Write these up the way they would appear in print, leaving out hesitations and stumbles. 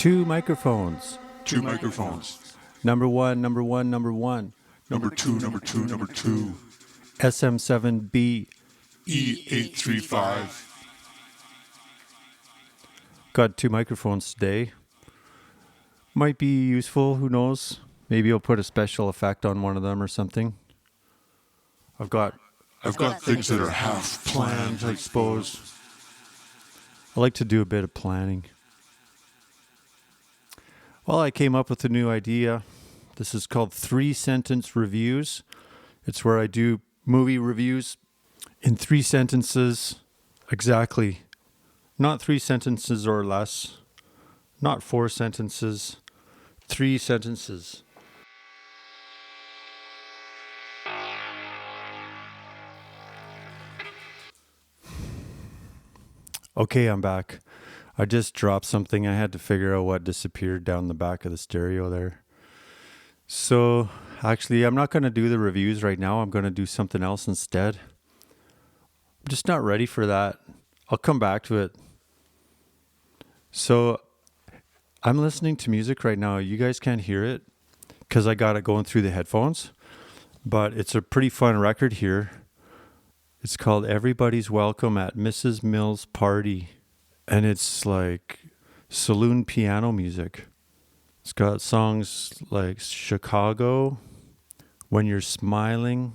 Two microphones. Two microphones. Number one, number one, number one. Number two, number two, number two. SM7B. E835. Got two microphones today. Might be useful, who knows? Maybe I'll put a special effect on one of them or something. I've got things that are half planned, I suppose. I like to do a bit of planning. Well, I came up with a new idea. This is called 3-sentence reviews. It's where I do movie reviews in 3 sentences exactly. Not 3 sentences or less. Not 4 sentences. 3 sentences. Okay, I'm back. I just dropped something. I had to figure out what disappeared down the back of the stereo there. So, actually, I'm not going to do the reviews right now. I'm going to do something else instead. I'm just not ready for that. I'll come back to it. So, I'm listening to music right now. You guys can't hear it because I got it going through the headphones. But it's a pretty fun record here. It's called Everybody's Welcome at Mrs. Mills' Party. And it's like saloon piano music. It's got songs like Chicago, When You're Smiling,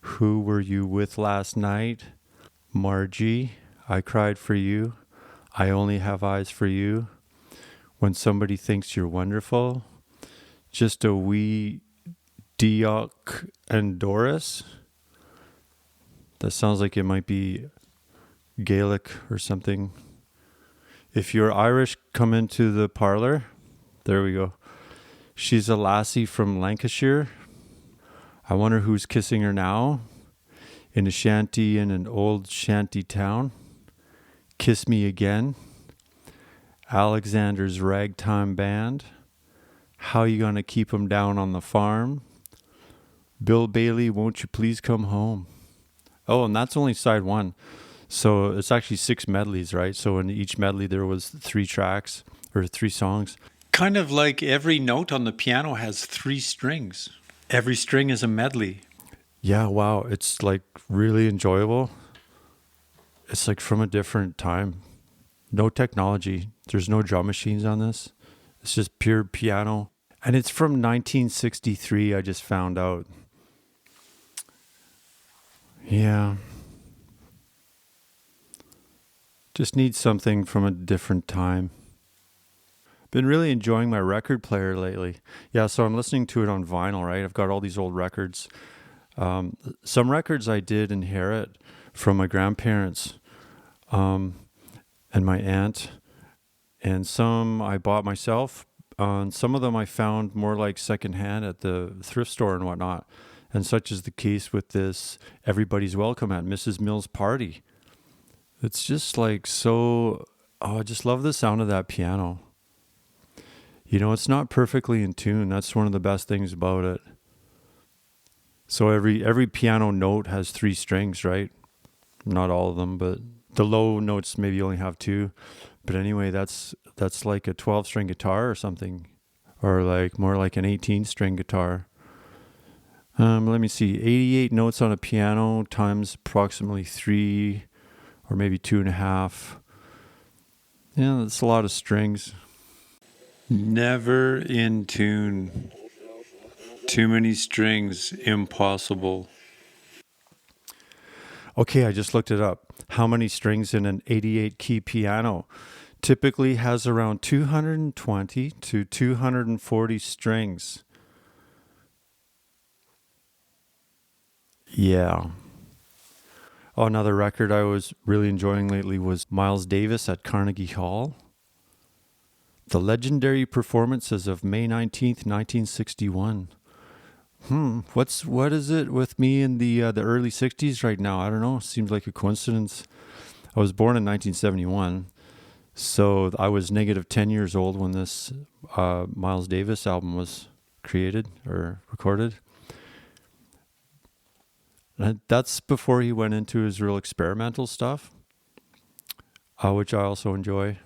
Who Were You With Last Night, Margie, I Cried For You, I Only Have Eyes For You, When Somebody Thinks You're Wonderful, Just a Wee Dioc and Doris. That sounds like it might be Gaelic or something. If you're Irish, come into the parlor. There we go. She's a lassie from Lancashire. I wonder who's kissing her now. In a shanty in an old shanty town. Kiss Me Again. Alexander's Ragtime Band. How You Gonna Keep 'Em Down on the Farm. Bill Bailey, Won't You Please Come Home. Oh, and that's only side 1. So it's actually 6 medleys, right? So in each medley there was 3 tracks or 3 songs. Kind of like every note on the piano has 3 strings. Every string is a medley. Yeah, wow. It's like really enjoyable. It's like from a different time. No technology. There's no drum machines on this. It's just pure piano. And it's from 1963, I just found out. Yeah. Just need something from a different time. Been really enjoying my record player lately. Yeah, so I'm listening to it on vinyl, right? I've got all these old records. Some records I did inherit from my grandparents and my aunt. And some I bought myself. Some of them I found more like secondhand at the thrift store and whatnot. And such is the case with this Everybody's Welcome at Mrs. Mills' Party. It's just like so, I just love the sound of that piano. You know, it's not perfectly in tune. That's one of the best things about it. So every piano note has 3 strings, right? Not all of them, but the low notes maybe only have 2. But anyway, that's like a 12-string guitar or something, or like more like an 18-string guitar. Let me see, 88 notes on a piano times approximately 3. Or maybe 2.5. Yeah, that's a lot of strings. Never in tune. Too many strings. Impossible. Okay, I just looked it up. How many strings in an 88-key piano? Typically has around 220 to 240 strings. Yeah. Oh, another record I was really enjoying lately was Miles Davis at Carnegie Hall. The legendary performances of May 19th, 1961. What is it with me in the early 60s right now? I don't know. Seems like a coincidence. I was born in 1971, so I was negative 10 years old when this Miles Davis album was created or recorded. That's before he went into his real experimental stuff, which I also enjoy.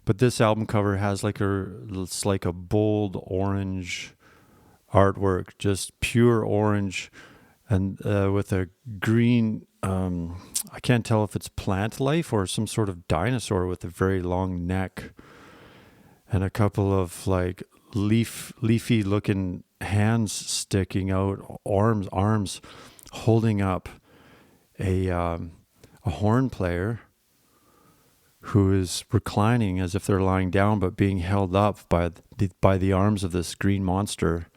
But this album cover has it's like a bold orange artwork, just pure orange, and with a green, I can't tell if it's plant life or some sort of dinosaur with a very long neck, and a couple of like leafy looking hands sticking out, arms holding up a horn player who is reclining as if they're lying down, but being held up by the arms of this green monster,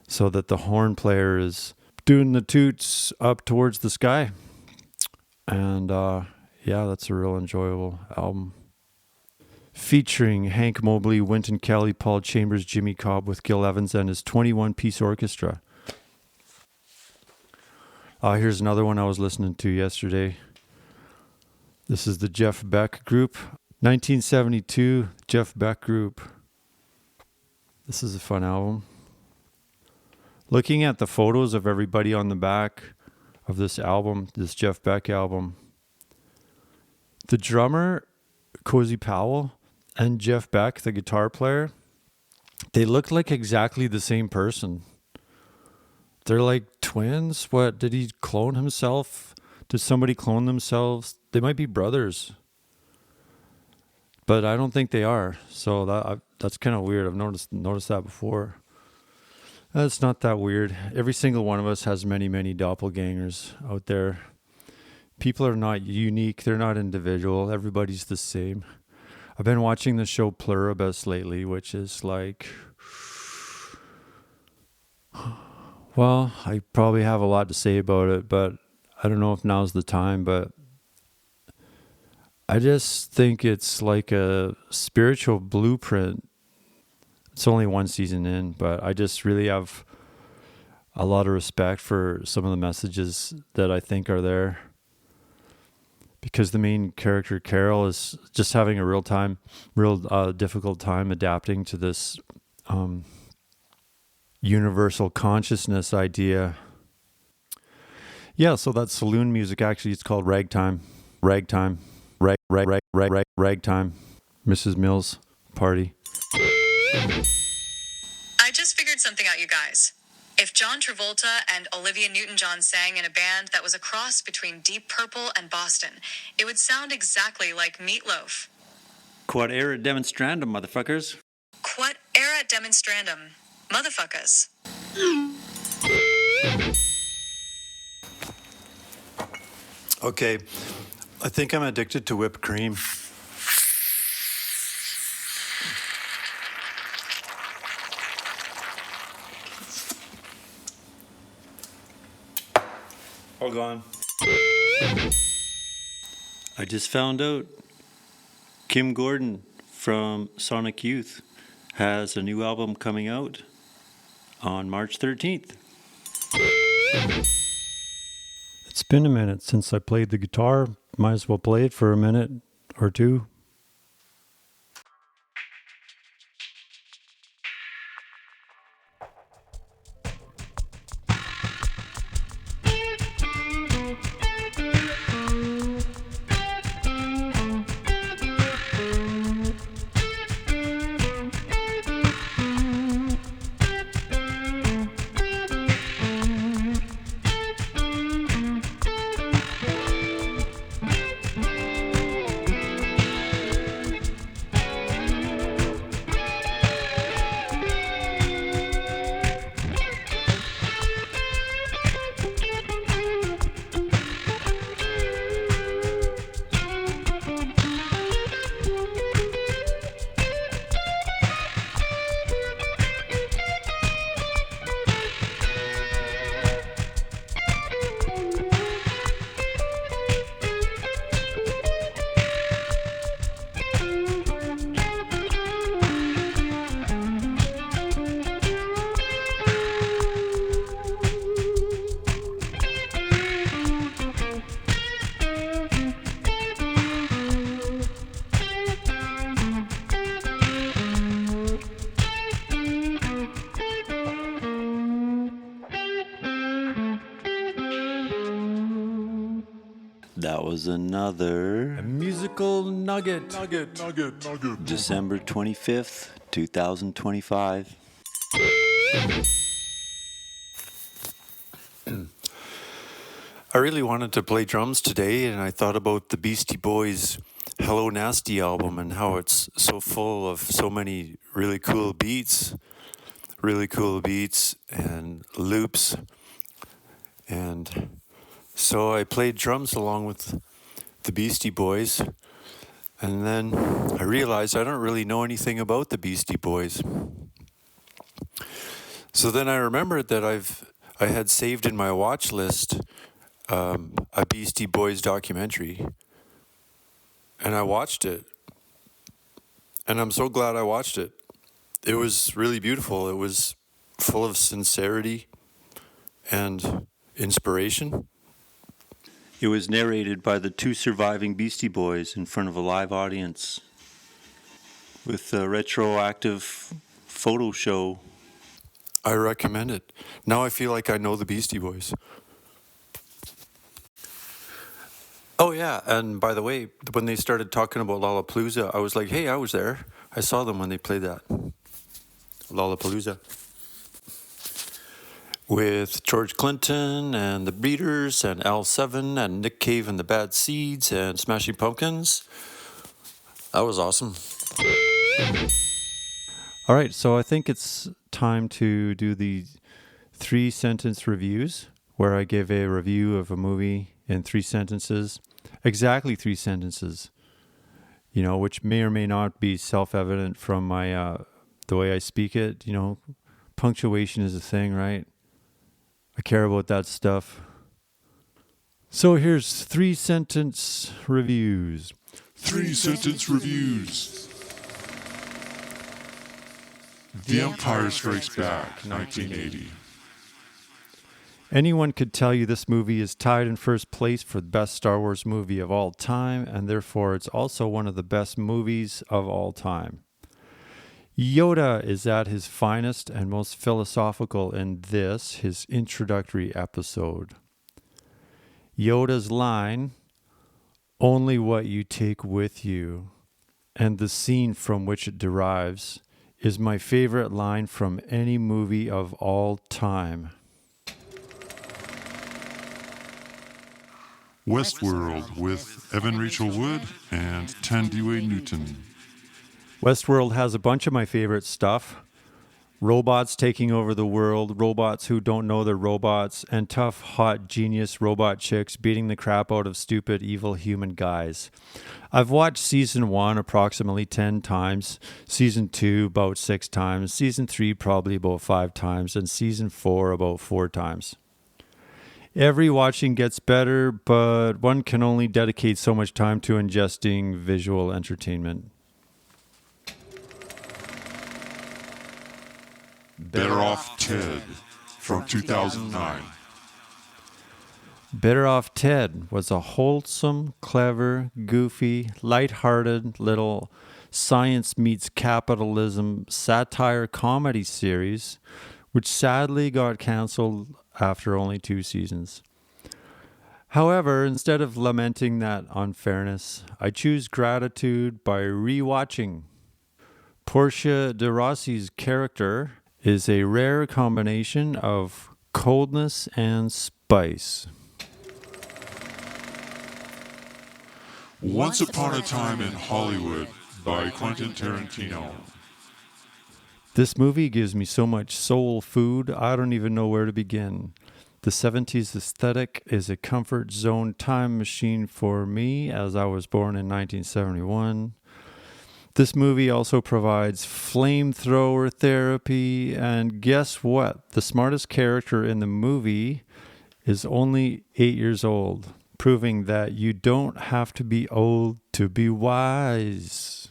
so that the horn player is doing the toots up towards the sky. And yeah, that's a real enjoyable album. Featuring Hank Mobley, Wynton Kelly, Paul Chambers, Jimmy Cobb with Gil Evans and his 21-piece orchestra. Here's another one I was listening to yesterday. This is the Jeff Beck Group. 1972, Jeff Beck Group. This is a fun album. Looking at the photos of everybody on the back of this album, this Jeff Beck album, the drummer, Cozy Powell, and Jeff Beck, the guitar player, they look like exactly the same person. They're like twins. What, did he clone himself? Did somebody clone themselves? They might be brothers, but I don't think they are. So that's kind of weird. I've noticed that before. That's not that weird. Every single one of us has many, many doppelgangers out there. People are not unique. They're not individual. Everybody's the same. I've been watching the show Pluribus lately, which is like, well, I probably have a lot to say about it, but I don't know if now's the time. But I just think it's like a spiritual blueprint. It's only one season in, but I just really have a lot of respect for some of the messages that I think are there. Because the main character, Carol, is just having a real difficult time adapting to this universal consciousness idea. Yeah, so that's Saloon music. Actually, it's called Ragtime. Ragtime. Ragtime. Mrs. Mills Party. I just figured something out, you guys. If John Travolta and Olivia Newton-John sang in a band that was a cross between Deep Purple and Boston, it would sound exactly like Meatloaf. Quod erat demonstrandum, motherfuckers. Quod erat demonstrandum, motherfuckers. Okay, I think I'm addicted to whipped cream. All gone. I just found out Kim Gordon from Sonic Youth has a new album coming out on March 13th. It's been a minute since I played the guitar. Might as well play it for a minute or two. That was another Musical Nugget. December 25th, 2025. I really wanted to play drums today, and I thought about the Beastie Boys' Hello Nasty album and how it's so full of so many really cool beats and loops. And so I played drums along with the Beastie Boys, and then I realized I don't really know anything about the Beastie Boys. So then I remembered that I had saved in my watch list a Beastie Boys documentary, and I watched it, and I'm so glad I watched it. It was really beautiful. It was full of sincerity and inspiration. It was narrated by the two surviving Beastie Boys in front of a live audience with a retroactive photo show. I recommend it. Now I feel like I know the Beastie Boys. Oh yeah, and by the way, when they started talking about Lollapalooza, I was like, hey, I was there. I saw them when they played that. Lollapalooza. With George Clinton and the Breeders and L7 and Nick Cave and the Bad Seeds and Smashing Pumpkins. That was awesome. All right, so I think it's time to do the 3-sentence reviews, where I give a review of a movie in 3 sentences, exactly 3 sentences, which may or may not be self-evident from my the way I speak it. Punctuation is a thing, right? I care about that stuff. So here's 3-sentence reviews. 3-sentence reviews. The Empire Strikes Back, 1980. Anyone could tell you this movie is tied in first place for the best Star Wars movie of all time, and therefore it's also one of the best movies of all time. Yoda is at his finest and most philosophical in this, his introductory episode. Yoda's line, "Only what you take with you," and the scene from which it derives, is my favorite line from any movie of all time. Westworld with Evan Rachel Wood and Thandie Newton. Westworld has a bunch of my favorite stuff. Robots taking over the world, robots who don't know they're robots, and tough, hot, genius robot chicks beating the crap out of stupid, evil human guys. I've watched season 1 approximately 10 times, season 2 about 6 times, season 3 probably about 5 times, and season 4 about 4 times. Every watching gets better, but one can only dedicate so much time to ingesting visual entertainment. Better Off Ted from 2009. Better Off Ted was a wholesome, clever, goofy, light-hearted little science meets capitalism satire comedy series, which sadly got canceled after only 2 seasons. However, instead of lamenting that unfairness, I choose gratitude by rewatching. Portia de Rossi's character is a rare combination of coldness and spice. Once Upon a Time in Hollywood by Quentin Tarantino. This movie gives me so much soul food, I don't even know where to begin. The 70s aesthetic is a comfort zone time machine for me, as I was born in 1971. This movie also provides flamethrower therapy, and guess what? The smartest character in the movie is only 8 years old, proving that you don't have to be old to be wise.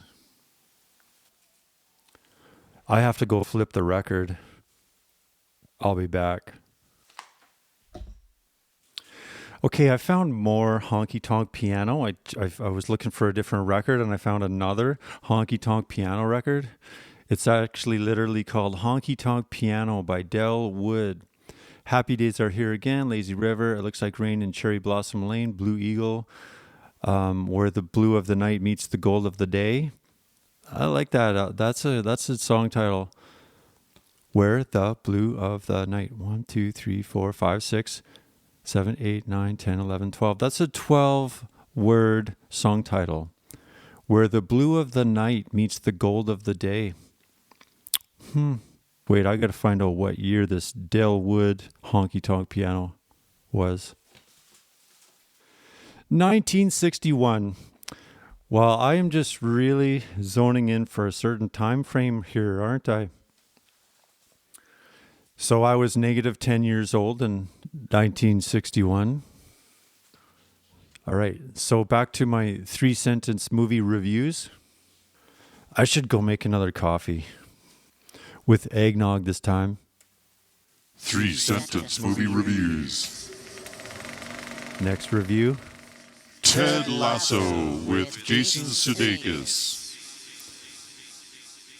I have to go flip the record. I'll be back. Okay, I found more Honky Tonk Piano. I was looking for a different record, and I found another Honky Tonk Piano record. It's actually literally called Honky Tonk Piano by Del Wood. Happy Days Are Here Again, Lazy River, It Looks Like Rain in Cherry Blossom Lane, Blue Eagle, Where the Blue of the Night Meets the Gold of the Day. I like that. That's a song title. Where the Blue of the Night. 1, 2, 3, 4, 5, 6, 7, 8, 9, 10, 11, 12. That's a 12-word song title. Where the Blue of the Night Meets the Gold of the Day. Wait, I got to find out what year this Dale Wood honky-tonk piano was. 1961. Well, I am just really zoning in for a certain time frame here, aren't I? So I was negative 10 years old in 1961. All right, so back to my 3-sentence movie reviews. I should go make another coffee. With eggnog this time. 3-sentence movie reviews. Next review. Ted Lasso with Jason Sudeikis.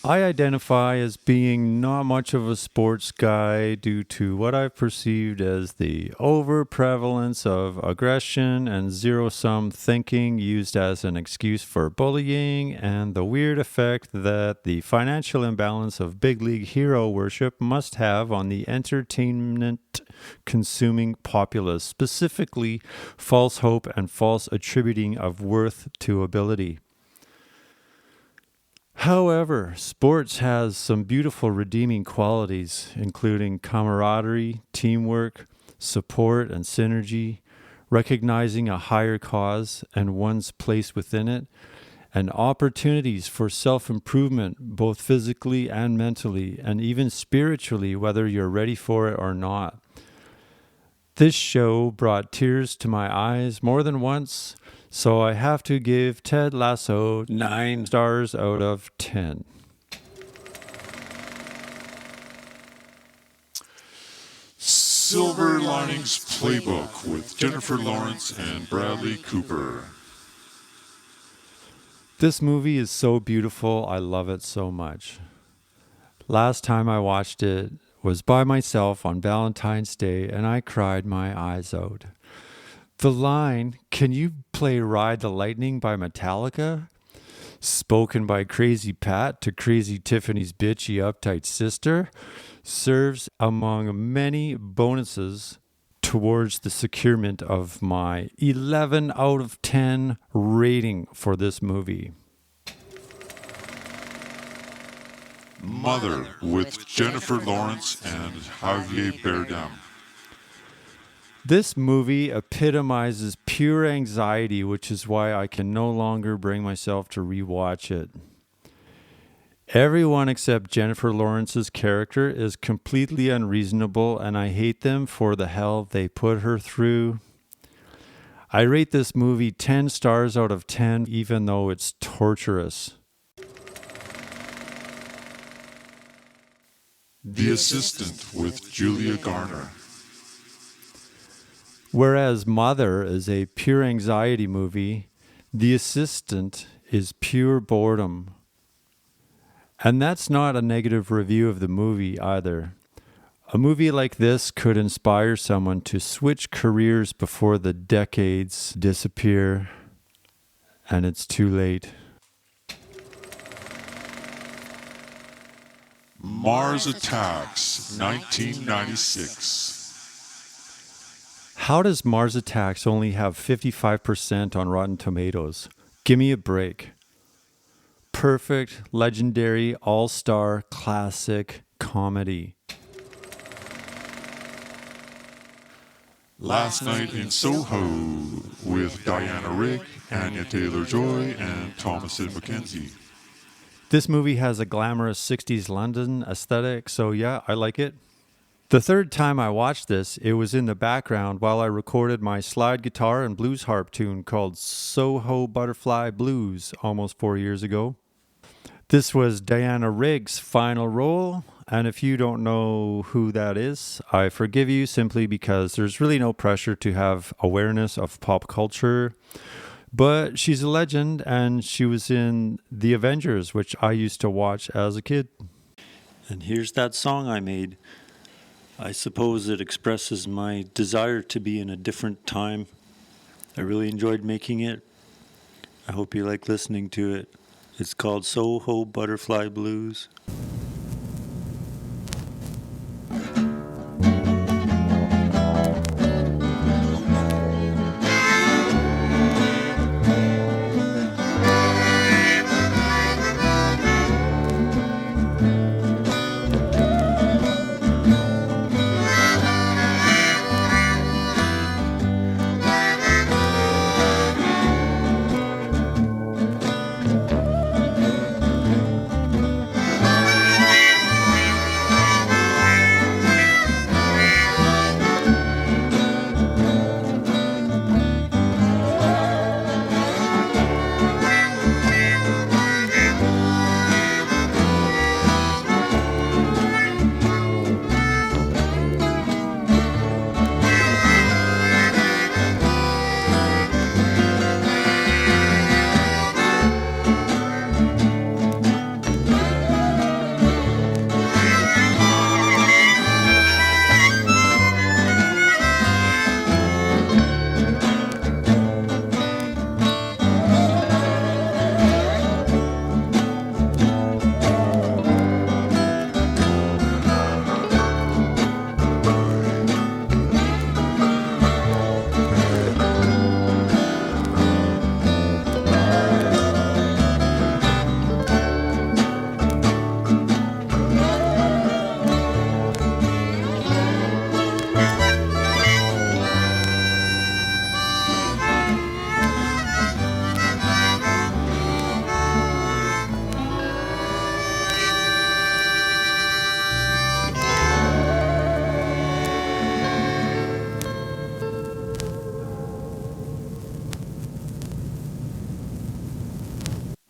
I identify as being not much of a sports guy due to what I've perceived as the overprevalence of aggression and zero-sum thinking used as an excuse for bullying, and the weird effect that the financial imbalance of big league hero worship must have on the entertainment-consuming populace, specifically false hope and false attributing of worth to ability. However, sports has some beautiful redeeming qualities, including camaraderie, teamwork, support, and synergy, recognizing a higher cause and one's place within it, and opportunities for self-improvement, both physically and mentally, and even spiritually, whether you're ready for it or not. This show brought tears to my eyes more than once, so I have to give Ted Lasso 9 stars out of 10. Silver Linings Playbook with Jennifer Lawrence and Bradley Cooper. This movie is so beautiful. I love it so much. Last time I watched it was by myself on Valentine's Day, and I cried my eyes out. The line, "Can you play Ride the Lightning" by Metallica? Spoken by Crazy Pat to Crazy Tiffany's bitchy uptight sister, serves among many bonuses towards the securement of my 11 out of 10 rating for this movie. Mother with Jennifer Lawrence and Javier Bardem. This movie epitomizes pure anxiety, which is why I can no longer bring myself to rewatch it. Everyone except Jennifer Lawrence's character is completely unreasonable, and I hate them for the hell they put her through. I rate this movie 10 stars out of 10, even though it's torturous. The Assistant with Julia Garner. Whereas Mother is a pure anxiety movie, The Assistant is pure boredom. And that's not a negative review of the movie either. A movie like this could inspire someone to switch careers before the decades disappear, and it's too late. Mars Attacks, 1996. How does Mars Attacks only have 55% on Rotten Tomatoes? Give me a break. Perfect, legendary, all-star, classic comedy. Last Night in Soho with Diana Rigg, Anya Taylor-Joy, and Thomasin McKenzie. This movie has a glamorous 60s London aesthetic, so yeah, I like it. The third time I watched this, it was in the background while I recorded my slide guitar and blues harp tune called Soho Butterfly Blues almost 4 years ago. This was Diana Rigg's final role, and if you don't know who that is, I forgive you simply because there's really no pressure to have awareness of pop culture. But she's a legend, and she was in The Avengers, which I used to watch as a kid. And here's that song I made. I suppose it expresses my desire to be in a different time. I really enjoyed making it. I hope you like listening to it. It's called Soho Butterfly Blues.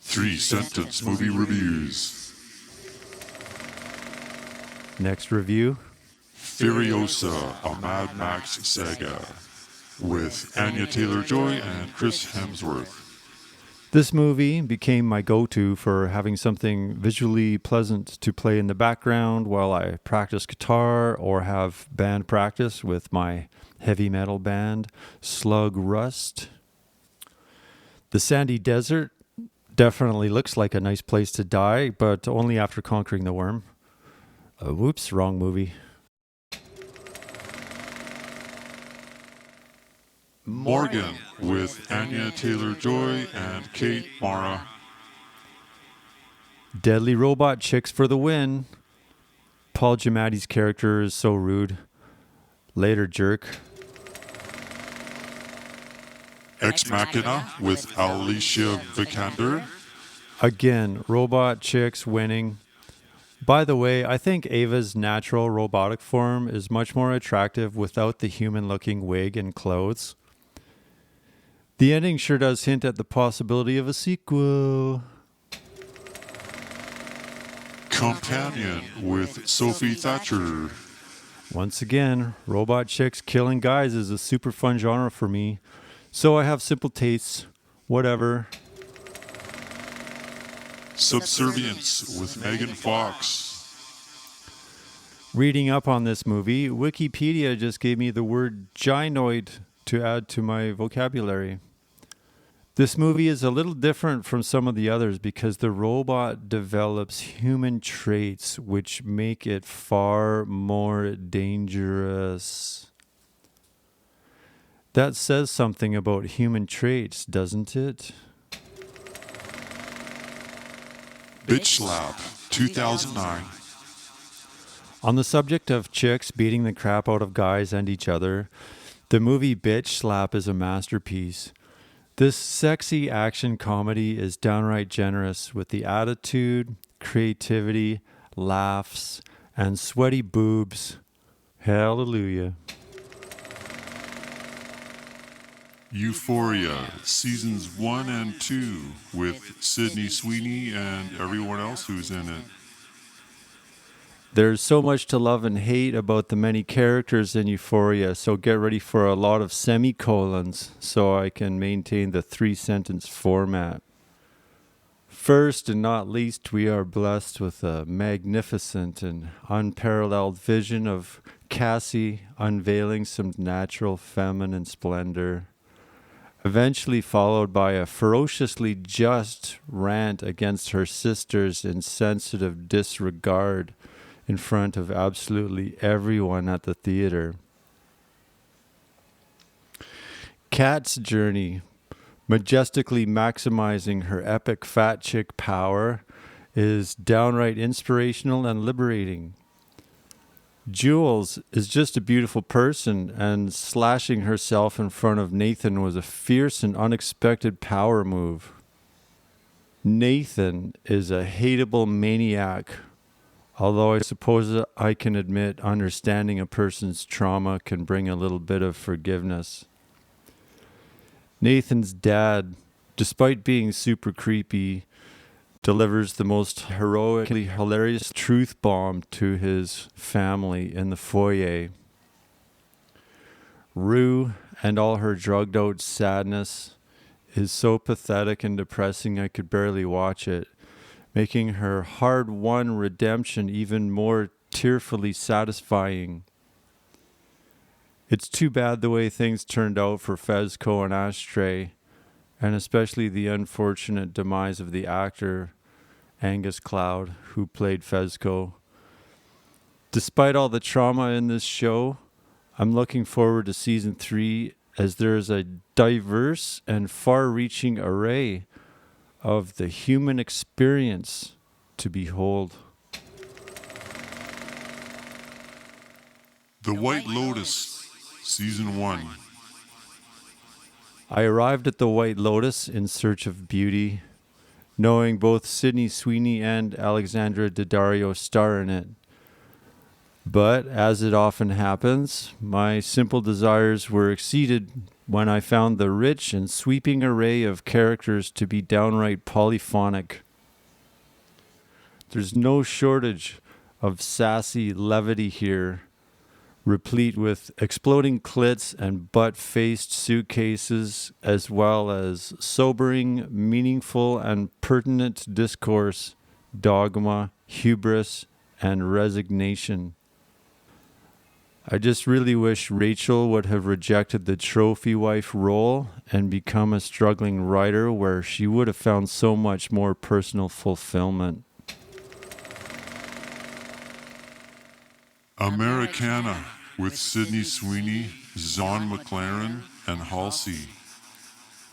Three-sentence movie reviews. Next review. Furiosa, a Mad Max saga, with Anya Taylor-Joy and Chris Hemsworth. This movie became my go-to for having something visually pleasant to play in the background while I practice guitar or have band practice with my heavy metal band, Slug Rust. The sandy desert definitely looks like a nice place to die, but only after conquering the worm. Whoops, wrong movie. Morgan, with Anya Taylor-Joy and Kate Mara. Deadly robot chicks for the win. Paul Giamatti's character is so rude. Later, jerk. Ex Machina, with Alicia Vikander. Again, robot chicks winning. By the way, I think Ava's natural robotic form is much more attractive without the human-looking wig and clothes. The ending sure does hint at the possibility of a sequel. Companion, with Sophie Thatcher. Once again, robot chicks killing guys is a super fun genre for me. So I have simple tastes. Whatever. Subservience, with Megan Fox. Reading up on this movie, Wikipedia just gave me the word gynoid to add to my vocabulary. This movie is a little different from some of the others because the robot develops human traits which make it far more dangerous. That says something about human traits, doesn't it? Bitch Slap, 2009. On the subject of chicks beating the crap out of guys and each other, the movie Bitch Slap is a masterpiece. This sexy action comedy is downright generous with the attitude, creativity, laughs, and sweaty boobs. Hallelujah. Euphoria, seasons 1 and 2, with Sydney Sweeney and everyone else who's in it. There's so much to love and hate about the many characters in Euphoria, so get ready for a lot of semicolons so I can maintain the 3-sentence format. First and not least, we are blessed with a magnificent and unparalleled vision of Cassie unveiling some natural feminine splendor, eventually followed by a ferociously just rant against her sister's insensitive disregard in front of absolutely everyone at the theater. Kat's journey, majestically maximizing her epic fat chick power, is downright inspirational and liberating. Jules is just a beautiful person, and slashing herself in front of Nathan was a fierce and unexpected power move. Nathan is a hateable maniac, although I suppose I can admit understanding a person's trauma can bring a little bit of forgiveness. Nathan's dad, despite being super creepy, delivers the most heroically hilarious truth bomb to his family in the foyer. Rue and all her drugged out sadness is so pathetic and depressing I could barely watch it, making her hard-won redemption even more tearfully satisfying. It's too bad the way things turned out for Fezco and Ashtray, and especially the unfortunate demise of the actor Angus Cloud, who played Fezco. Despite all the trauma in this show, I'm looking forward to season 3 as there is a diverse and far-reaching array of the human experience to behold. The White Lotus, Season 1. I arrived at the White Lotus in search of beauty, knowing both Sydney Sweeney and Alexandra Daddario star in it. But, as it often happens, my simple desires were exceeded when I found the rich and sweeping array of characters to be downright polyphonic. There's no shortage of sassy levity here, replete with exploding clits and butt-faced suitcases, as well as sobering, meaningful, and pertinent discourse, dogma, hubris, and resignation. I just really wish Rachel would have rejected the trophy wife role and become a struggling writer where she would have found so much more personal fulfillment. Americana with Sydney Sweeney, Zahn McLaren, and Halsey.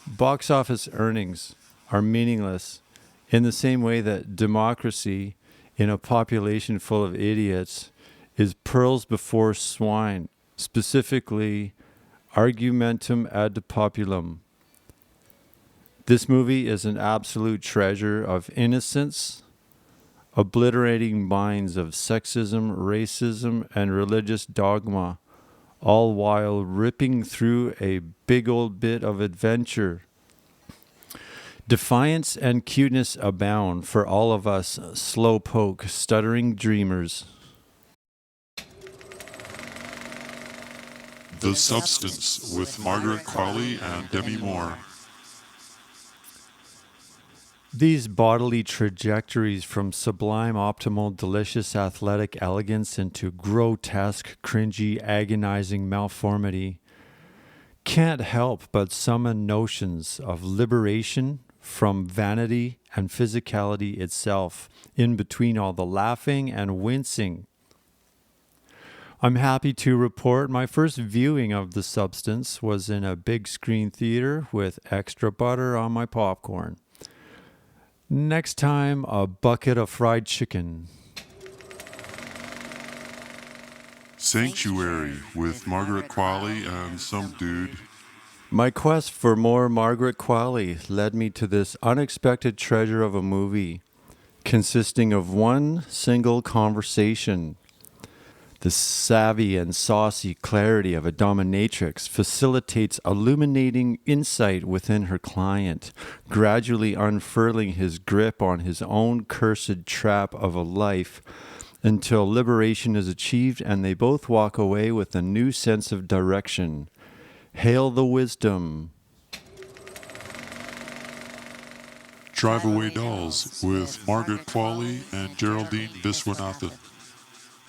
Box office earnings are meaningless in the same way that democracy in a population full of idiots is pearls before swine, specifically argumentum ad populum. This movie is an absolute treasure of innocence, obliterating minds of sexism, racism, and religious dogma, all while ripping through a big old bit of adventure. Defiance and cuteness abound for all of us slowpoke, stuttering dreamers. The Substance with Margaret Qualley and Demi Moore. These bodily trajectories from sublime, optimal, delicious, athletic elegance into grotesque, cringy, agonizing malformity can't help but summon notions of liberation from vanity and physicality itself, in between all the laughing and wincing. I'm happy to report my first viewing of The Substance was in a big screen theater with extra butter on my popcorn. Next time, a bucket of fried chicken. Sanctuary with Margaret Qualley and some dude. My quest for more Margaret Qualley led me to this unexpected treasure of a movie, consisting of one single conversation. The savvy and saucy clarity of a dominatrix facilitates illuminating insight within her client, gradually unfurling his grip on his own cursed trap of a life until liberation is achieved and they both walk away with a new sense of direction. Hail the wisdom. Drive Away Dolls with Margaret Qualley and Geraldine Viswanathan.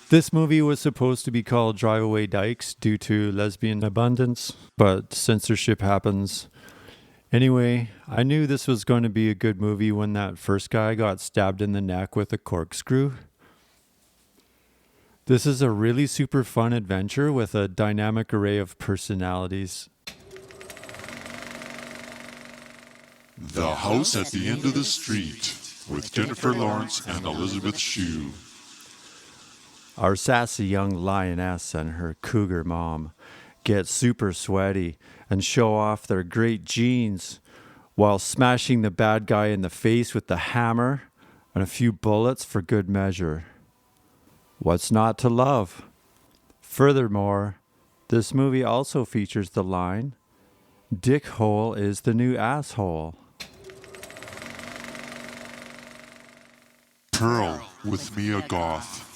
This movie was supposed to be called Drive Away Dykes due to lesbian abundance, but censorship happens. Anyway, I knew this was going to be a good movie when that first guy got stabbed in the neck with a corkscrew. This is a really super fun adventure with a dynamic array of personalities. The House at the End of the Street with Jennifer Lawrence and Elizabeth Shue. Our sassy young lioness and her cougar mom get super sweaty and show off their great genes while smashing the bad guy in the face with the hammer and a few bullets for good measure. What's not to love? Furthermore, this movie also features the line, "Dick hole is the new asshole." Pearl with Mia Goth.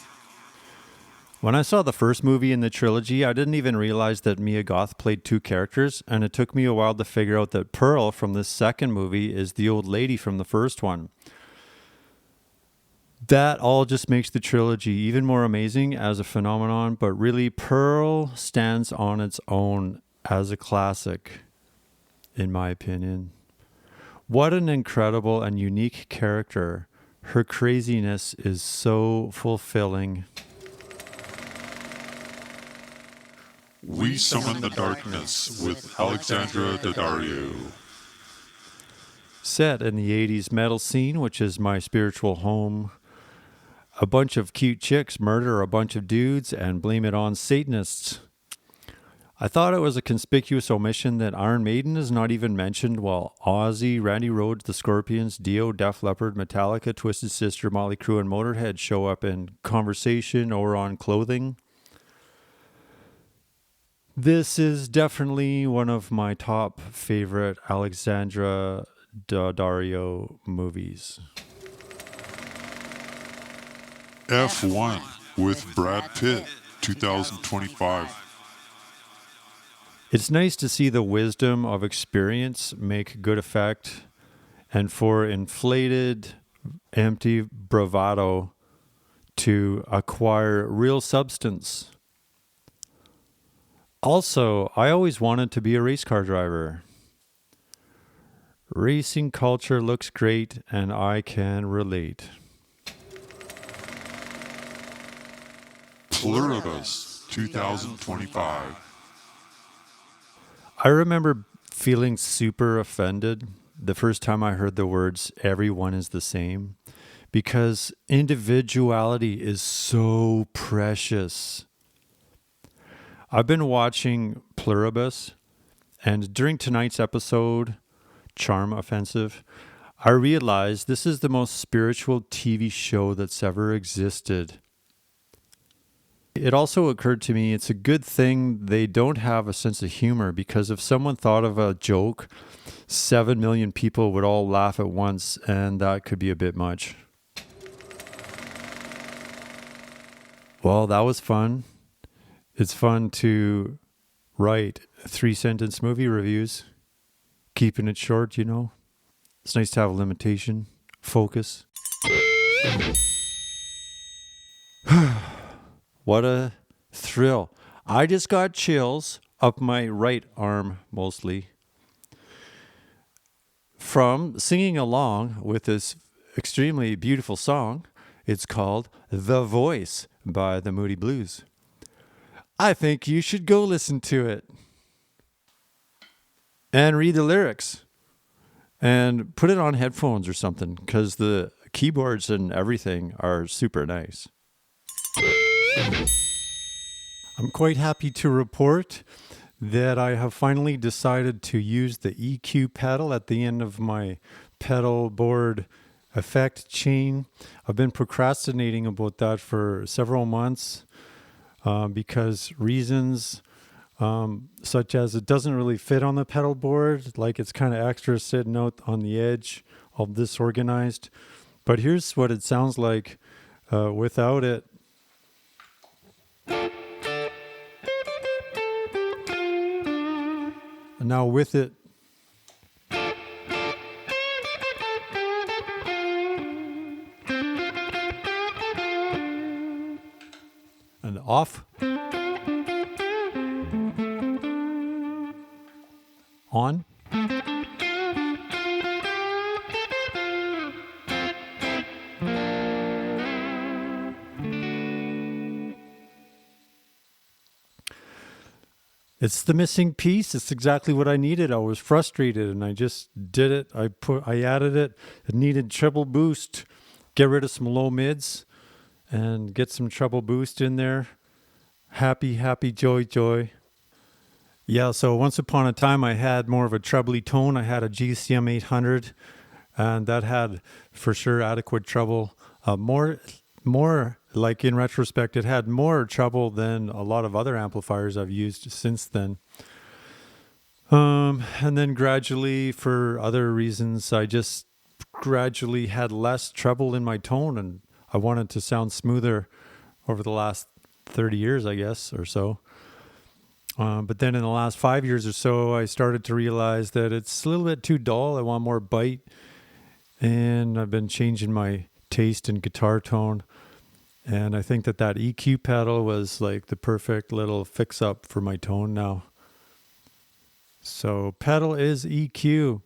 When I saw the first movie in the trilogy, I didn't even realize that Mia Goth played two characters, and it took me a while to figure out that Pearl from this second movie is the old lady from the first one. That all just makes the trilogy even more amazing as a phenomenon, but really Pearl stands on its own as a classic, in my opinion. What an incredible and unique character. Her craziness is so fulfilling. We Summon the Darkness with Alexandra Daddario. Set in the 80s metal scene, which is my spiritual home, a bunch of cute chicks murder a bunch of dudes and blame it on Satanists. I thought it was a conspicuous omission that Iron Maiden is not even mentioned, while Ozzy, Randy Rhoads, The Scorpions, Dio, Def Leppard, Metallica, Twisted Sister, Motley Crue, and Motorhead show up in conversation or on clothing. This is definitely one of my top favorite Alexandra Daddario movies. F1 with Brad Pitt, 2025. It's nice to see the wisdom of experience make good effect, and for inflated, empty bravado to acquire real substance. Also, I always wanted to be a race car driver. Racing culture looks great, and I can relate. Pluribus, 2025. I remember feeling super offended the first time I heard the words, "everyone is the same," because individuality is so precious. I've been watching Pluribus, and during tonight's episode, Charm Offensive, I realized this is the most spiritual TV show that's ever existed. It also occurred to me it's a good thing they don't have a sense of humor, because if someone thought of a joke, 7 million people would all laugh at once, and that could be a bit much. Well, that was fun. It's fun to write 3-sentence movie reviews, keeping it short, you know. It's nice to have a limitation, focus. What a thrill. I just got chills up my right arm mostly from singing along with this extremely beautiful song. It's called The Voice by the Moody Blues. I think you should go listen to it and read the lyrics and put it on headphones or something, because the keyboards and everything are super nice. I'm quite happy to report that I have finally decided to use the EQ pedal at the end of my pedal board effect chain. I've been procrastinating about that for several months because reasons such as it doesn't really fit on the pedal board, like it's kind of extra sitting out on the edge, all disorganized. But here's what it sounds like without it. And now with it. off. On. It's the missing piece. It's exactly what I needed. I was frustrated and I just did it. I added it. It needed treble boost. Get rid of some low mids and get some treble boost in there. Happy, happy, joy, joy. Yeah, so once upon a time I had more of a trebly tone. I had a GCM 800 and that had for sure adequate treble. More like in retrospect, it had more treble than a lot of other amplifiers I've used since then. And then gradually, for other reasons, I just gradually had less treble in my tone, and I wanted to sound smoother over the last 30 years, I guess, or so. But then in the last 5 years or so, I started to realize that it's a little bit too dull. I want more bite, and I've been changing my taste in guitar tone. And I think that EQ pedal was like the perfect little fix-up for my tone now. So pedal is EQ.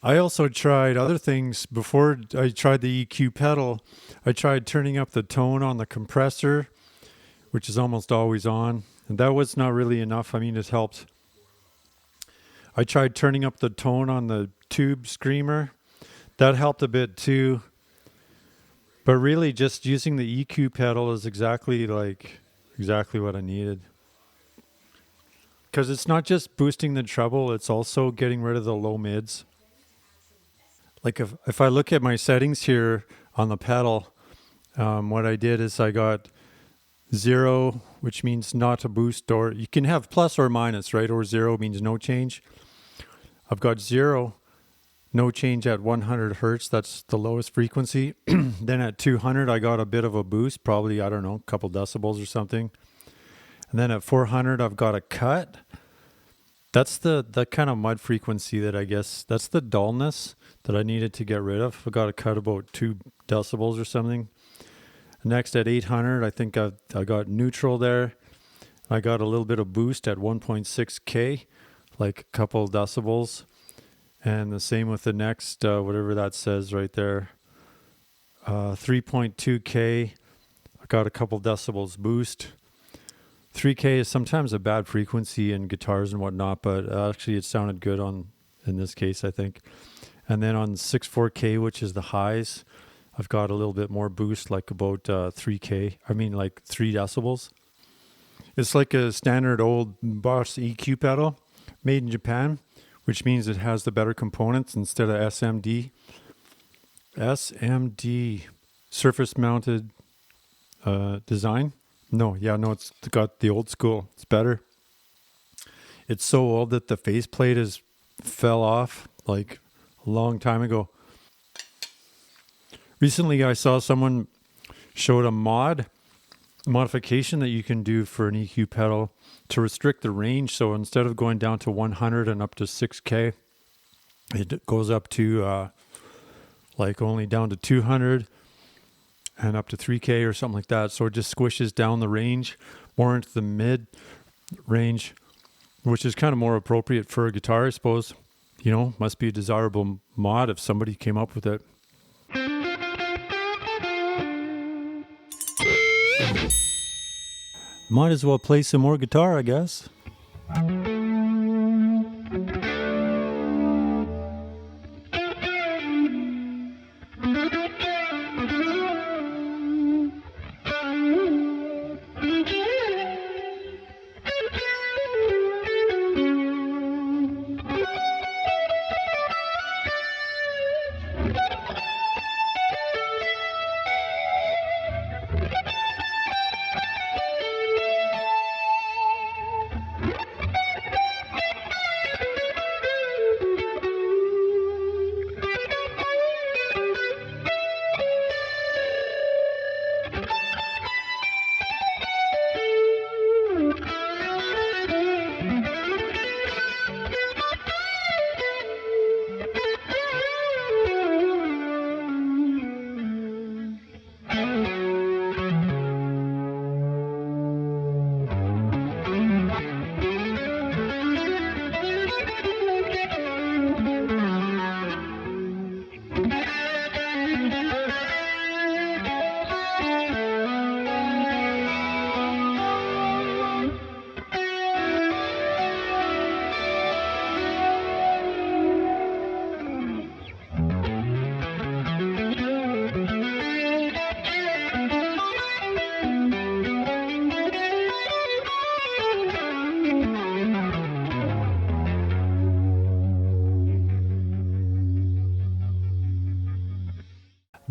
I also tried other things before I tried the EQ pedal. I tried turning up the tone on the compressor, which is almost always on. And that was not really enough. I mean, it helped. I tried turning up the tone on the tube screamer. That helped a bit too. But really, just using the EQ pedal is exactly what I needed. Because it's not just boosting the treble, it's also getting rid of the low mids. Like if I look at my settings here on the pedal, what I did is I got 0, which means not a boost, or you can have plus or minus, right? Or 0 means no change. I've got 0. No change at 100 hertz. That's the lowest frequency. Then at 200, I got a bit of a boost, probably, I don't know, a couple decibels or something. And then at 400, I've got a cut. That's the kind of mud frequency that I guess, that's the dullness that I needed to get rid of. I got a cut about 2 decibels or something. Next at 800, I think I got neutral there. I got a little bit of boost at 1.6K, like a couple decibels. And the same with the next, whatever that says right there, 3.2K, I got a couple decibels boost. 3K is sometimes a bad frequency in guitars and whatnot, but actually it sounded good in this case, I think. And then on 6.4K, which is the highs, I've got a little bit more boost, like about 3K, like 3 decibels. It's like a standard old Boss EQ pedal made in Japan, which means it has the better components instead of SMD. SMD, surface mounted design. No, it's got the old school. It's better. It's so old that the faceplate fell off like a long time ago. Recently, I saw someone showed a modification that you can do for an EQ pedal to restrict the range. So instead of going down to 100 and up to 6K, it goes up to only down to 200 and up to 3K or something like that. So it just squishes down the range more into the mid range, which is kind of more appropriate for a guitar, I suppose. You know, must be a desirable mod if somebody came up with it. Might as well play some more guitar, I guess.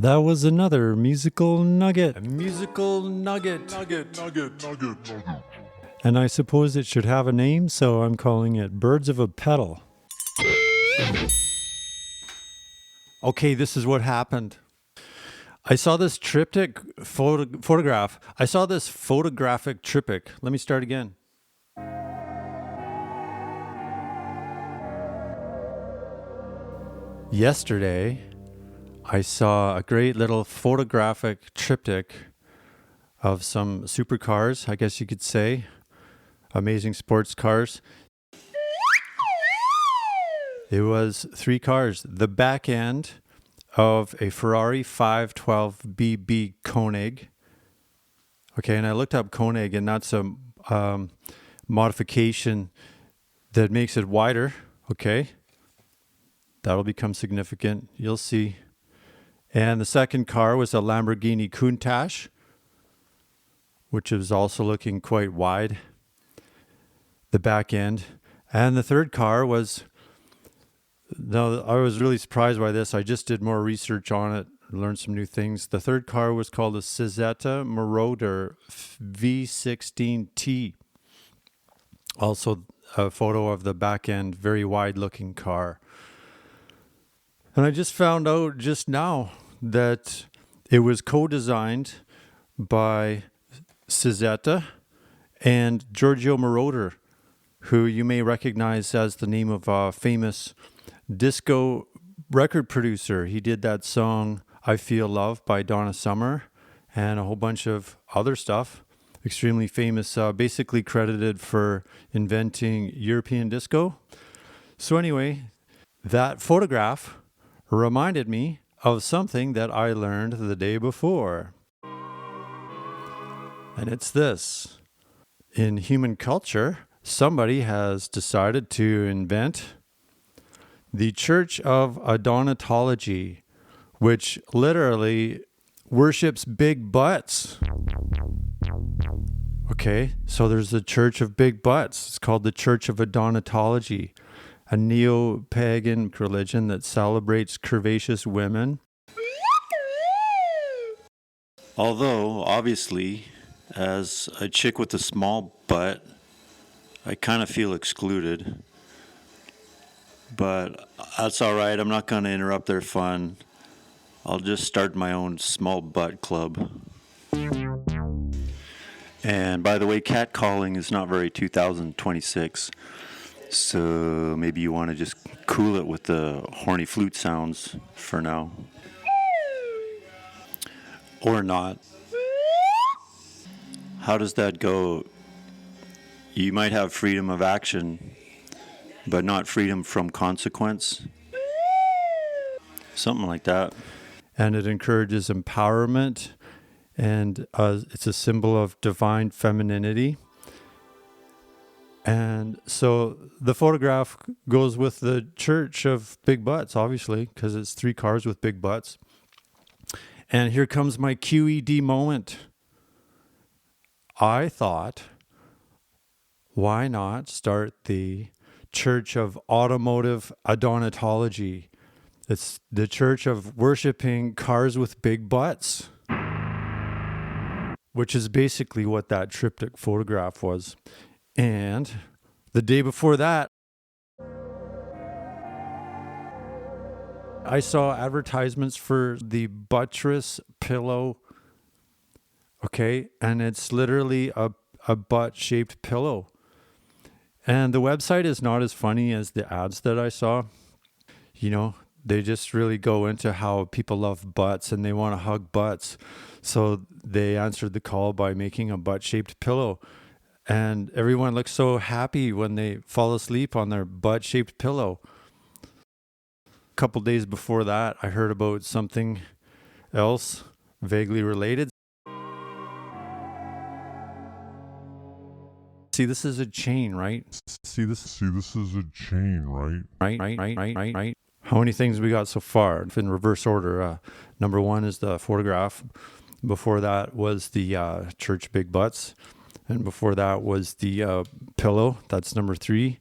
That was another musical nugget. A musical nugget. And I suppose it should have a name, so I'm calling it Birds of a Petal. Okay, this is what happened. I saw this triptych photograph. I saw this photographic triptych. Let me start again. Yesterday, I saw a great little photographic triptych of some supercars, I guess you could say. Amazing sports cars. It was 3 cars. The back end of a Ferrari 512 BB Koenig. Okay, and I looked up Koenig, and that's a modification that makes it wider. Okay, that'll become significant. You'll see. And the second car was a Lamborghini Countach, which is also looking quite wide, the back end. And the third car was, no, I was really surprised by this. I just did more research on it, learned some new things. The third car was called a Cizeta Marauder V16T. Also a photo of the back end, very wide looking car. And I just found out just now that it was co-designed by Cizeta and Giorgio Moroder, who you may recognize as the name of a famous disco record producer. He did that song, I Feel Love by Donna Summer, and a whole bunch of other stuff. Extremely famous, basically credited for inventing European disco. So anyway, that photograph reminded me of something that I learned the day before. And it's this. In human culture, somebody has decided to invent the Church of Adonatology, which literally worships big butts. Okay, so there's the Church of Big Butts. It's called the Church of Adonatology, a neo-pagan religion that celebrates curvaceous women. Although, obviously, as a chick with a small butt, I kind of feel excluded. But that's all right. I'm not going to interrupt their fun. I'll just start my own small butt club. And by the way, catcalling is not very 2026. So maybe you want to just cool it with the horny flute sounds for now. Or not. How does that go? You might have freedom of action, but not freedom from consequence. Something like that. And it encourages empowerment, and it's a symbol of divine femininity. And so the photograph goes with the Church of Big Butts, obviously, because it's 3 cars with big butts. And here comes my QED moment. I thought, why not start the Church of Automotive Adonatology? It's the church of worshiping cars with big butts, which is basically what that triptych photograph was. And the day before that, I saw advertisements for the buttress pillow. Okay, and it's literally a butt-shaped pillow. And the website is not as funny as the ads that I saw. You know, they just really go into how people love butts and they want to hug butts. So they answered the call by making a butt-shaped pillow. And everyone looks so happy when they fall asleep on their butt-shaped pillow. A couple days before that, I heard about something else vaguely related. See, this is a chain, right? See, this is a chain, right? Right. How many things we got so far? In reverse order. Number 1 is the photograph. Before that was the Church Big Butts. And before that was the pillow. That's number 3.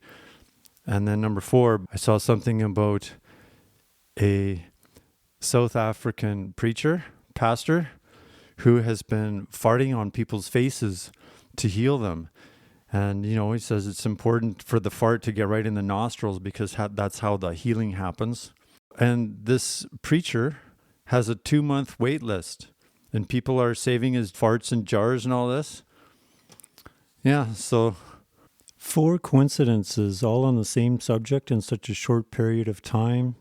And then number 4, I saw something about a South African pastor, who has been farting on people's faces to heal them. And, he says it's important for the fart to get right in the nostrils because that's how the healing happens. And this preacher has a 2-month wait list, and people are saving his farts in jars and all this. Yeah, so 4 coincidences all on the same subject in such a short period of time.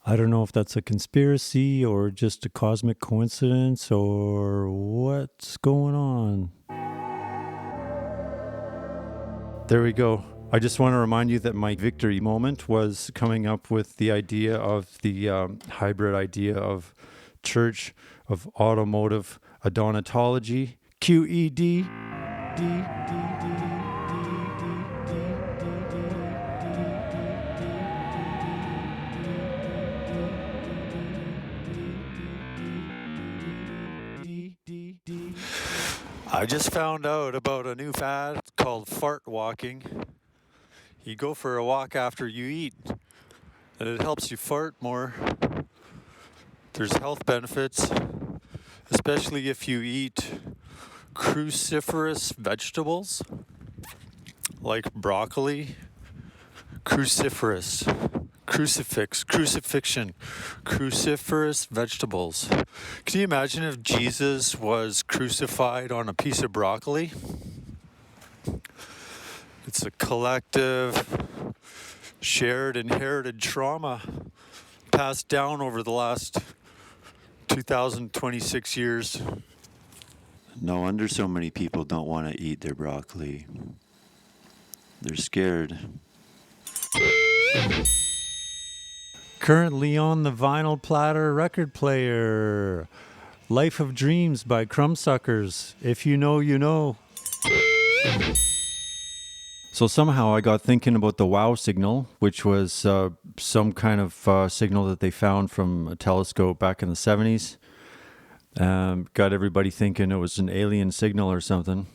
I don't know if that's a conspiracy or just a cosmic coincidence or what's going on. There we go. I just want to remind you that my victory moment was coming up with the idea of the hybrid idea of church, of automotive adonatology, QED. I just found out about a new fad called fart walking. You go for a walk after you eat, and it helps you fart more. There's health benefits, especially if you eat cruciferous vegetables like broccoli. Cruciferous vegetables. Can you imagine if Jesus was crucified on a piece of broccoli? It's a collective, shared, inherited trauma passed down over the last 2026 years. No wonder so many people don't want to eat their broccoli. They're scared. Currently on the vinyl platter record player, Life of Dreams by Crumbsuckers. If you know, you know. So somehow I got thinking about the WOW signal, which was some kind of signal that they found from a telescope back in the 70s. Got everybody thinking it was an alien signal or something.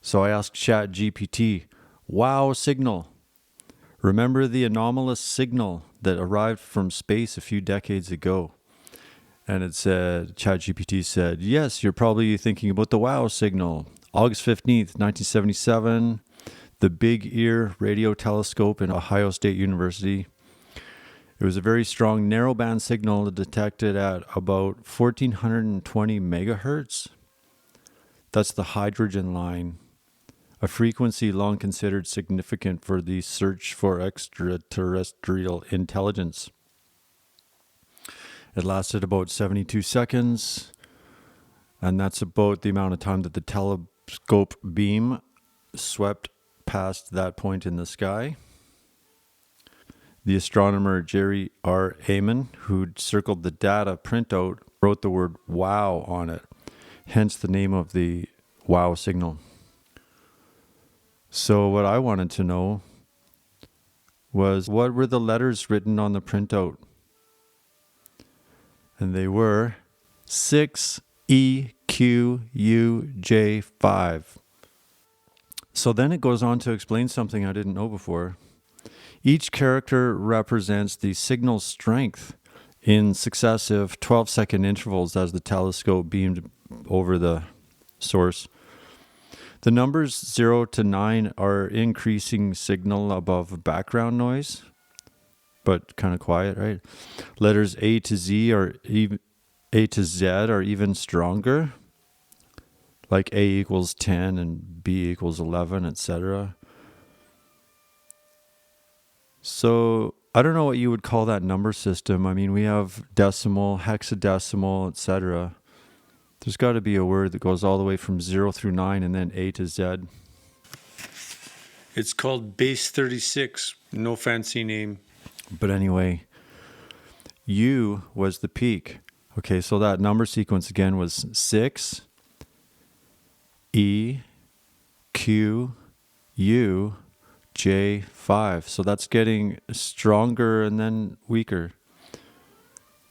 So I asked GPT, WOW signal. Remember the anomalous signal that arrived from space a few decades ago? And it said, ChatGPT said, yes, you're probably thinking about the WOW signal. August 15th, 1977, the Big Ear radio telescope in Ohio State University. It was a very strong narrowband signal detected at about 1420 megahertz. That's the hydrogen line, a frequency long considered significant for the search for extraterrestrial intelligence. It lasted about 72 seconds, and that's about the amount of time that the telescope beam swept past that point in the sky. The astronomer Jerry R. Amon, who'd circled the data printout, wrote the word WOW on it, hence the name of the WOW signal. So what I wanted to know was, what were the letters written on the printout? And they were 6EQUJ5. So then it goes on to explain something I didn't know before. Each character represents the signal strength in successive 12-second intervals as the telescope beamed over the source. The numbers 0 to 9 are increasing signal above background noise, but kind of quiet, right? Letters A to Z are even stronger, like A equals 10 and B equals 11, etc. So I don't know what you would call that number system. I mean, we have decimal, hexadecimal, etc. There's got to be a word that goes all the way from 0 through 9 and then A to Z. It's called base 36. No fancy name. But anyway, U was the peak. Okay, so that number sequence again was 6, E, Q, U, J, 5. So that's getting stronger and then weaker.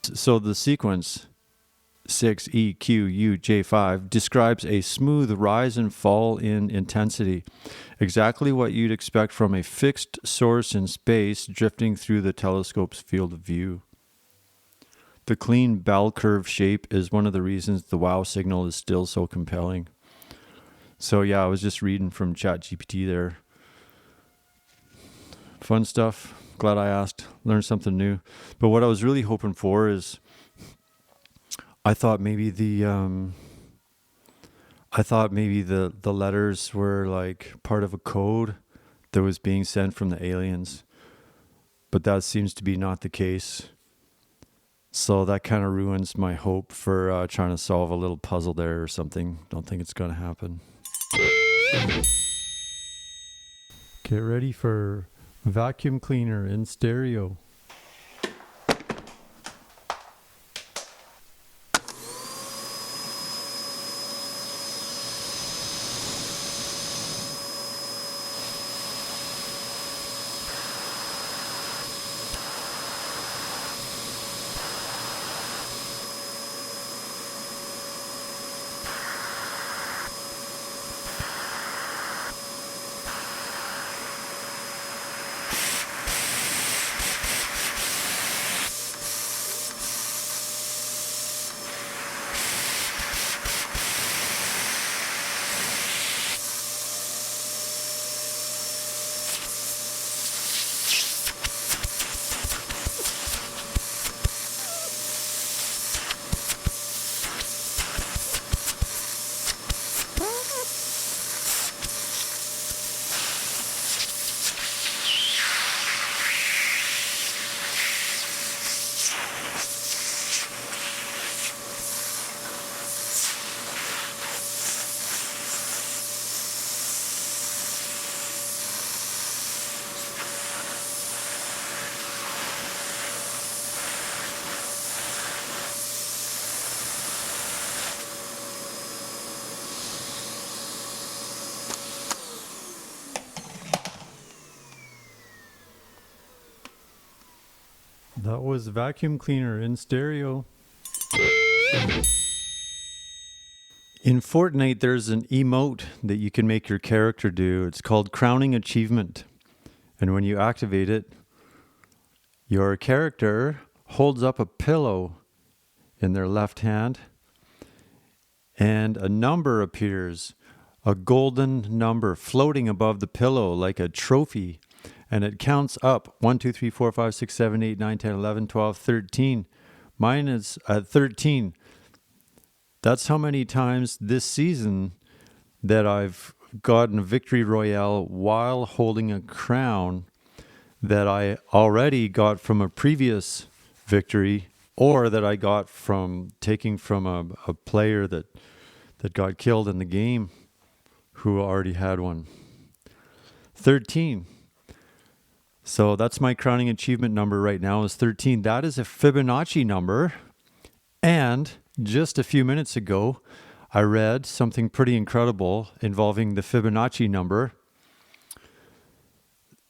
So the sequence 6, E, Q, U, J, 5 describes a smooth rise and fall in intensity. Exactly what you'd expect from a fixed source in space drifting through the telescope's field of view. The clean bell curve shape is one of the reasons the wow signal is still so compelling. So yeah, I was just reading from ChatGPT there. Fun stuff. Glad I asked. Learned something new. But what I was really hoping for is, I thought maybe the letters were like part of a code that was being sent from the aliens. But that seems to be not the case. So that kind of ruins my hope for trying to solve a little puzzle there or something. Don't think it's going to happen. Get ready for vacuum cleaner in stereo. That was vacuum cleaner in stereo. In Fortnite, there's an emote that you can make your character do. It's called Crowning Achievement. And when you activate it, your character holds up a pillow in their left hand, and a number appears, a golden number floating above the pillow like a trophy. And it counts up 1, 2, 3, 4, 5, 6, 7, 8, 9, 10, 11, 12, 13. Mine is at 13. That's how many times this season that I've gotten a victory royale while holding a crown that I already got from a previous victory, or that I got from taking from a player that got killed in the game who already had one. 13. So that's my crowning achievement number right now is 13. That is a Fibonacci number. And just a few minutes ago, I read something pretty incredible involving the Fibonacci number.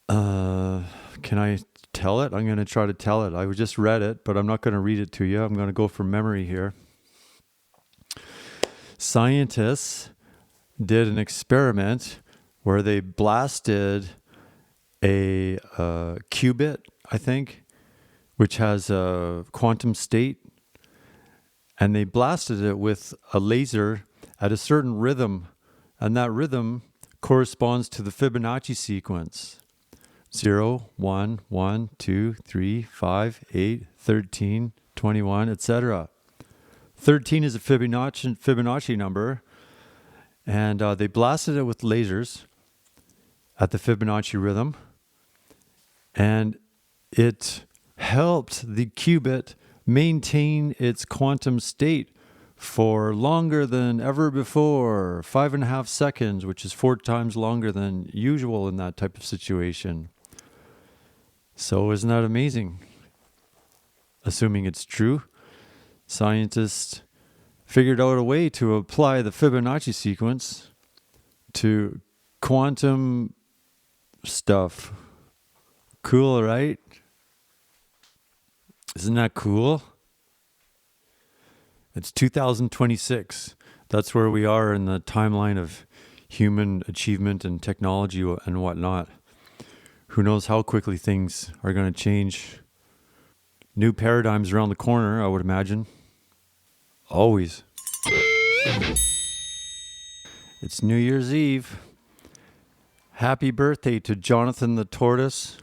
Can I tell it? I'm going to try to tell it. I just read it, but I'm not going to read it to you. I'm going to go from memory here. Scientists did an experiment where they blasted a qubit, I think, which has a quantum state, and they blasted it with a laser at a certain rhythm, and that rhythm corresponds to the Fibonacci sequence. 0, 1, 1, 2, 3, 5, 8, 13, 21, etc. 13 is a Fibonacci number, and they blasted it with lasers at the Fibonacci rhythm, and it helped the qubit maintain its quantum state for longer than ever before, 5.5 seconds, which is 4 times longer than usual in that type of situation. So isn't that amazing? Assuming it's true, scientists figured out a way to apply the Fibonacci sequence to quantum stuff. Cool, right? Isn't that cool? It's 2026. That's where we are in the timeline of human achievement and technology and whatnot. Who knows how quickly things are going to change. New paradigms around the corner, I would imagine. Always. It's New Year's Eve. Happy birthday to Jonatham the Tortoise,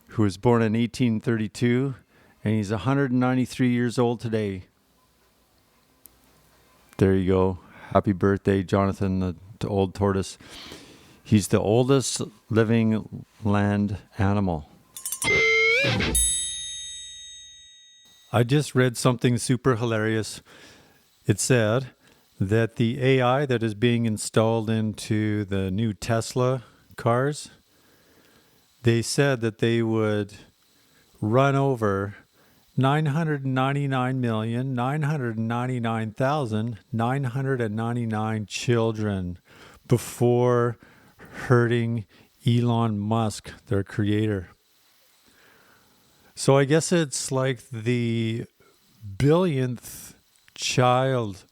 who was born in 1832, and he's 193 years old today. There you go. Happy birthday, Jonatham the old tortoise. He's the oldest living land animal. I just read something super hilarious. It said that the AI that is being installed into the new Tesla cars, they said that they would run over 999,999,999 children before hurting Elon Musk, their creator. So I guess it's like the billionth child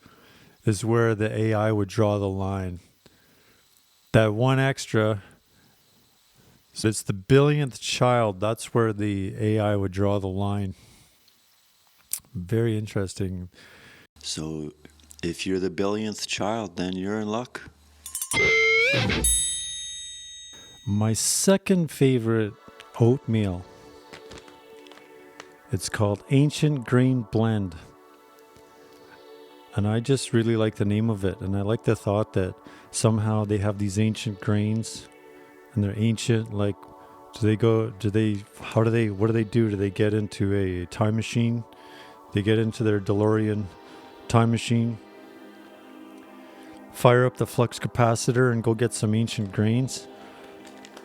is where the AI would draw the line. That one extra, so it's the billionth child, that's where the AI would draw the line. Very interesting. So if you're the billionth child, then you're in luck. My second favorite oatmeal. It's called Ancient Grain Blend. And I just really like the name of it. And I like the thought that somehow they have these ancient grains and they're ancient. Like, what do they do? Do they get into a time machine? They get into their DeLorean time machine, fire up the flux capacitor and go get some ancient grains.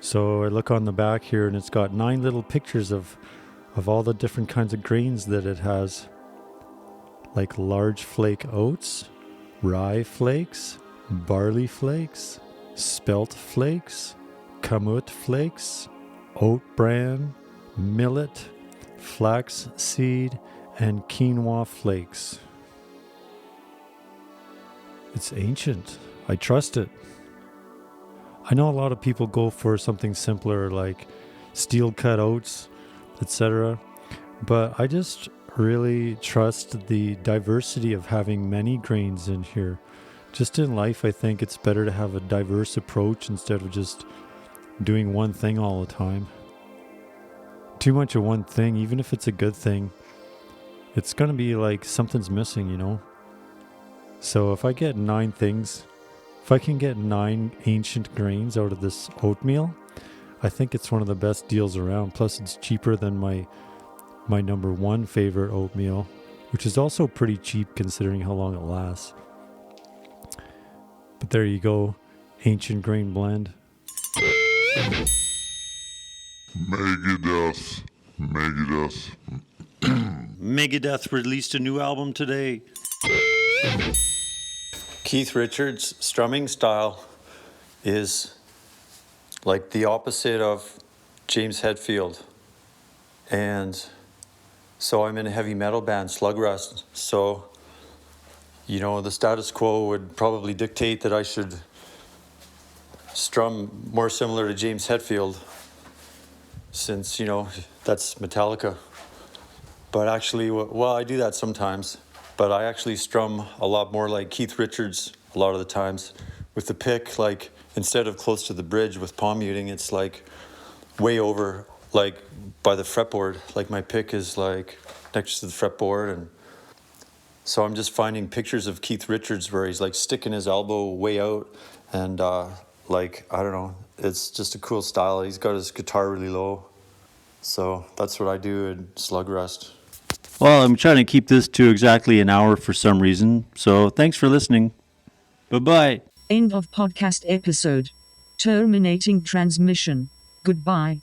So I look on the back here and it's got 9 little pictures of all the different kinds of grains that it has. Like large flake oats, rye flakes, barley flakes, spelt flakes, kamut flakes, oat bran, millet, flax seed, and quinoa flakes. It's ancient. I trust it. I know a lot of people go for something simpler like steel cut oats, etc. But I just really trust the diversity of having many grains in here. Just in life, I think it's better to have a diverse approach instead of just doing one thing all the time. Too much of one thing, even if it's a good thing, it's going to be like something's missing, you know? So if I get 9 things, if I can get 9 ancient grains out of this oatmeal, I think it's one of the best deals around. Plus it's cheaper than my number 1 favorite oatmeal, which is also pretty cheap considering how long it lasts. But there you go, Ancient Grain Blend. Megadeth. Megadeth released a new album today. Keith Richards' strumming style is like the opposite of James Hetfield. And so I'm in a heavy metal band, Slug Rust. So, you know, the status quo would probably dictate that I should strum more similar to James Hetfield, since, you know, that's Metallica. But actually, well, I do that sometimes, but I actually strum a lot more like Keith Richards a lot of the times. With the pick, like, instead of close to the bridge with palm muting, it's like way over, like by the fretboard. Like my pick is like next to the fretboard, and so I'm just finding pictures of Keith Richards where he's like sticking his elbow way out, and like, I don't know, it's just a cool style. He's got his guitar really low. So that's what I do in Slug Rust. Well, I'm trying to keep this to exactly an hour for some reason, so thanks for listening. Bye-bye. End of podcast episode. Terminating transmission. Goodbye.